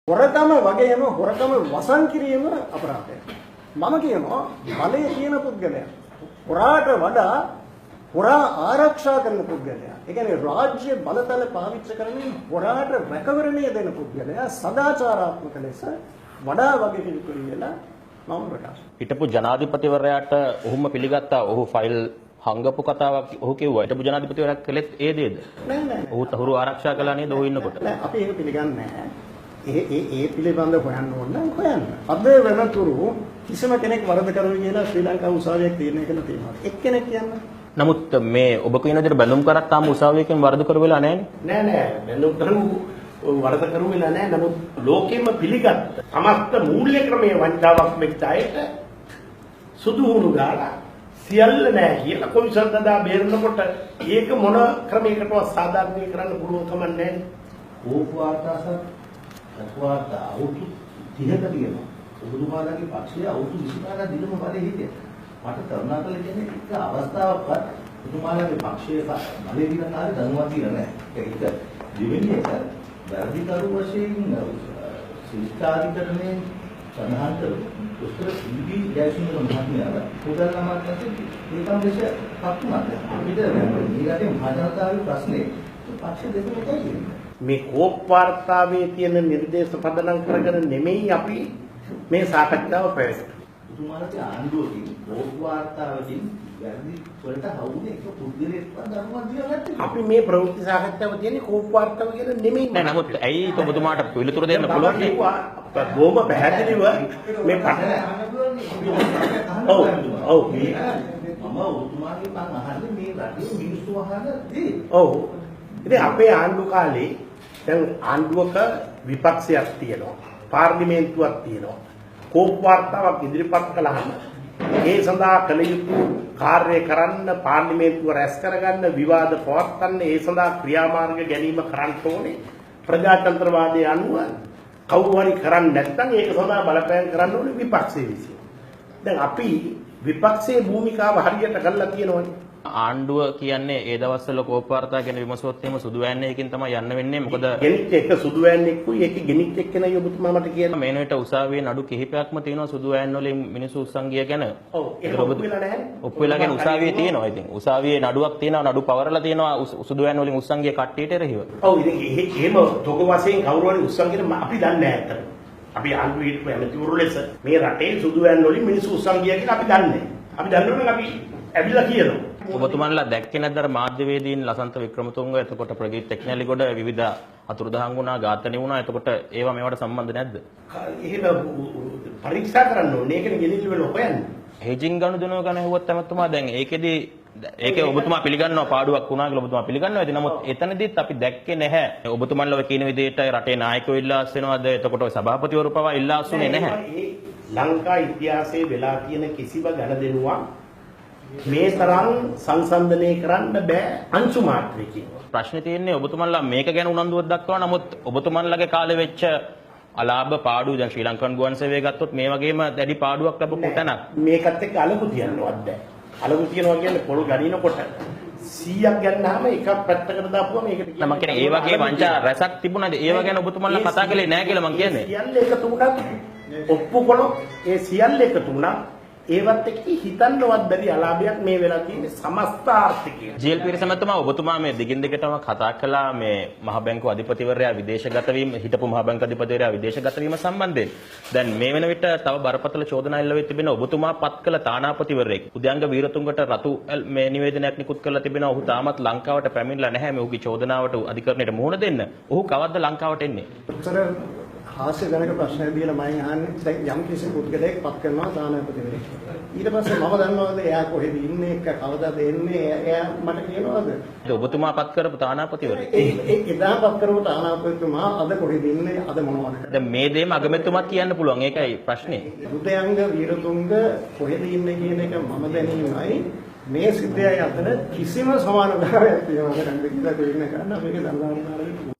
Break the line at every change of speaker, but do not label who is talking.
හොරකම වගේම හොරකම වසන් කිරීම අපරාධයක්. මම කියනවා බලයේ තියෙන පුද්ගලයා හොරාට වඩා හොරා ආරක්ෂා කරන පුද්ගලයා. ඒ කියන්නේ රාජ්‍ය බලතල පාවිච්චි කරමින් හොරාට රැකවරණය දෙන පුද්ගලයා සදාචාරාත්මක ලෙස වඩා වගකීම් කියලා මම ප්‍රකාශ.
හිටපු ජනාධිපතිවරයාට ඔහුම පිළිගත්තා. ඔහු ෆයිල් හංගපු කතාවක් ඔහු කිව්වා. හිටපු ජනාධිපතිවරයා කළෙත් ඒ දේද?
නෑ.
ඔහු තහුරු ආරක්ෂා කළා නේද ඔහු ඉන්නකොට?
නෑ අපි ඒක පිළිගන්නේ නෑ. ඒ පිළිබඳව හොයන්න ඕන නම් හොයන්න. අද වෙනතුරු කිසිම කෙනෙක් වරද කරුවේ කියලා ශ්‍රී ලංකා උසාවියක් තීරණය කළා තියෙනවා. එක්කෙනෙක් කියන්නේ.
නමුත් මේ ඔබ කියන විදිහට බැලුම් කරත් තාම උසාවියකින් වරද කරු වෙලා නැහැනේ.
නෑ බැලුම් කරු වරද කරු වෙලා නෑ. නමුත් ලෝකෙම පිළිගත්ත සමස්ත මූල්‍ය ක්‍රමයේ වංචාවක් වෙච්ච අයට සුදු හුරු ගාලා සියල්ල නෑ කියලා කොමිසම් දදා බේරනකොට ඒක මොන ක්‍රමයකටවත් සාධාරණීය කරන්න පුළුවන් කමක් නෑනේ.
ඕපවාර්තාසත් අත්වාර්තා අවුරුදු 30ක තියෙනවා. ඔබතුමාලගේ පක්ෂයේ අවුරුදු 25ක දිනම බලේ හිටිය. මට කරුණාකර කියන්නේ එක අවස්ථාවක්වත් ඔබතුමාලගේ පක්ෂයේ බලේ දින කාලේ දැනුවත් කියලා නෑ. ඒක දෙවෙනි එක වැඩිකරු වශයෙන් ශිෂ්ටාධිකරණයෙන් සඳහන් කරු උත්තර ඉන්දි ජයසිංහ මහත්මයාට පොදල්ලාමත් නැති ඒකම දේශ පක්ෂුණාද. අපිට මේ රටේ මහජනතාවගේ ප්‍රශ්නේ පක්ෂ දෙකම එකයි.
මේ කෝප් වාර්තාවේ තියෙන නිර්දේශ පදනම් කරගෙන නෙමෙයි අපි මේ සාකච්ඡාව පැවැත්වුවේ.
ඔබතුමාලගේ ආණ්ඩුවකින් කෝප් වාර්තාවකින් වැරදි වලට හවුනේ එක පුද්ගලයෙක්වත් දරුවක් දිලා නැත්තේ.
අපි මේ ප්‍රවෘත්ති සාකච්ඡාව තියෙන්නේ කෝප් වාර්තාව කියන නෙමෙයි.
නෑ නමුත් ඇයි ඔබතුමාට පිළිතුරු දෙන්න පුළුවන් නේ?
බොහොම පැහැදිලිව මේ ඔව්
මම ඔබතුමාගේ මං අහන්නේ මේ රටේ මිනිස්සු අහන දේ.
ඔව්. ඉතින් අපේ ආණ්ඩු කාලේ දැන් ආණ්ඩුවක විපක්ෂයක් තියෙනවා. පාර්ලිමේන්තුවක් තියෙනවා. කෝප් වාර්තාවක් ඉදිරිපත් කළාම ඒ සඳහා කළ යුතු කාර්ය කරන්න පාර්ලිමේන්තුව රැස් කරගන්න විවාද පවත්වන්න ඒ සඳහා ක්‍රියාමාර්ග ගැනීම කරන්න ඕනේ. ප්‍රජාතන්ත්‍රවාදයේ අනුව කවුරු හරි කරන්නේ නැත්නම් ඒක සඳහා බලපෑම් කරන්න ඕනේ විපක්ෂයේ විසින්. දැන් අපි විපක්ෂයේ භූමිකාව හරියට කරලා තියෙනවනේ.
ආණ්ඩුව කියන්නේ ඒ දවස්වල කෝප් වාර්තා ගැන විමසුවොත් එහෙම සුදු වෑන්නේකින් තමයි යන්න වෙන්නේ. මොකද
ගෙනිච්ච එක සුදු වෑන්නෙකුයි ඒක ගෙනිච්ච එක්කෙනයි ඔබතුමා මට කියන්නේ.
මේන විට උසාවියේ නඩු කිහිපයක්ම තියෙනවා සුදු වෑන් වලින් මිනිස්සු උස්සන් ගිය ගැන.
ඔව් ඒක ඔප්පු වෙලා නැහැ.
ඔප්පු වෙලා ගැන උසාවියේ තියෙනවා. ඉතින් උසාවියේ නඩුවක් තියෙනවා. නඩු පවරලා තියෙනවා සුදු වෑන් වලින් උස්සන් ගිය කට්ටියට එරෙහිව.
ඔව් ඉතින් එහෙම තොග වශයෙන් කවුරු හරි උස්සන් කියන අපි දන්නේ නැහැ අතට. අපි ආණ්ඩුවේ හිටපු ඇමතිවරු ලෙස මේ රටේ සුදු වෑන් වලින් මිනිස්සු උස්සන් ගියා කියලා අපි දන්නේ නැහැ. අපි දන්නවනම් අපි ඇවිල්ලා කියනවා.
ඔබතුමන්ලා දැක්කේ නැද්ද අර මාධ්‍යවේදීන් ලසන්ත වික්‍රමතුංග එතකොට ප්‍රගීත් ටෙක්නැලිගොඩ විවිධ අතුරුදහන් වුණා ඝාතනය වුණා. එතකොට ඒවා මේවට සම්බන්ධ නැද්ද?
එහෙම පරීක්ෂා කරන්න ඕනේ. ඒකනේ ගෙනිල්ල වෙල හොයන්නේ.
හෙජින් ගනුදෙනුව ගැන හෙව්වත් ඇමතුමා දැන් ඒකෙදී ඒකේ ඔබතුමා පිළිගන්නවා පාඩුවක් වුණා කියලා ඔබතුමා පිළිගන්නවා. ඉතින් නමුත් එතනදිත් අපි දැක්කේ නැහැ. ඔබතුමන්ලා ඔය කියන විදිහට රටේ නායකයෝ ඉල්ලාස් වෙනවද? එතකොට ඔය සභාපතිවරු පවා ඉල්ලාස් වුණේ නැහැ.
ලංකා ඉතිහාසයේ වෙලා තියෙන කිසිම ගනුදෙනුවක් මේ තරම් සංසන්දනය කරන්න බෑ අංශු මාත්‍රයකින්.
ප්‍රශ්නේ තියෙන්නේ ඔබතුමන්ලා මේක ගැන උනන්දුවක් දක්වනවා. නමුත් ඔබතුමන්ලාගේ කාලේ වෙච්ච අලාභ පාඩු දැන් ශ්‍රී ලංකන් ගුවන් සේවය ගත්තොත් මේ වගේම දැඩි පාඩුවක් ලැබපු තැනක්.
මේකත් එක්ක අලගු තියන්නවත් බෑ. අලගු තියනවා කියන්නේ පොළු ගනිනකොට 100ක් ගන්නාම එකක් පැත්තකට දාපුවම මේකට
කියන්නේ මම කියන්නේ ඒ වගේ වංචා රැසක් තිබුණාද? ඒව ගැන ඔබතුමන්ලා කතා කළේ නැහැ කියලා මම කියන්නේ.
සියල්ල එකතු වුණා ඔප්පු කළොත් ඒ සියල්ල එකතු වුණා ඒවත් එක්ක හිතන්නවත් බැරි අලාභයක් මේ වෙලා තියෙන්නේ සමස්ත ආර්ථිකය.
ජීල් පිරිසමතුමා ඔබතුමා මේ දිගින් දිගටම කතා කළා මේ මහ බැංකුව අධිපතිවරයා විදේශගත වීම හිටපු මහ බැංකුව අධිපතිවරයා විදේශගත වීම සම්බන්ධයෙන්. දැන් මේ වෙන විට තව බරපතල චෝදනා එල්ල වෙ තිබෙන ඔබතුමා පත් කළ තානාපතිවරයෙක් උද්‍යංග වීරතුංගට රතු මේ නිවේදනයක් නිකුත් කරලා තිබෙනවා. ඔහු තාමත් ලංකාවට පැමිණලා නැහැ. මේ ඔහුගේ චෝදනාවට අධිකරණයට මුහුණ දෙන්න. ඔහු කවද්ද ලංකාවට එන්නේ?
හාස්‍ය ජනක ප්‍රශ්නයක් දීලා මම අහන්නේ දැන් යම් කිසි පුද්ගලයෙක් පත් කරනවා තානාපතිවරයෙක්. ඊට පස්සේ මම දන්නවද එයා කොහෙද ඉන්නේ කවදාද එන්නේ එයා මට කියනවද?
ඔබතුමා පත් කරපු තානාපතිවරයෙක්.
එදා පත් කරපු තානාපතිතුමා අද කොහෙද ඉන්නේ අද මොනවද?
දැන් මේ දේම අගමැතිතුමාත් කියන්න පුළුවන්. ඒකයි ප්‍රශ්නේ.
උදයංග වීරතුංග කොහෙද ඉන්නේ කියන එක මම දැනීමයි මේ සිද්ධියයි අතර කිසිම සමානතාවයක් තියෙනවද නැද්ද කියලා දෙන්න ගන්න මේක දන්නවා.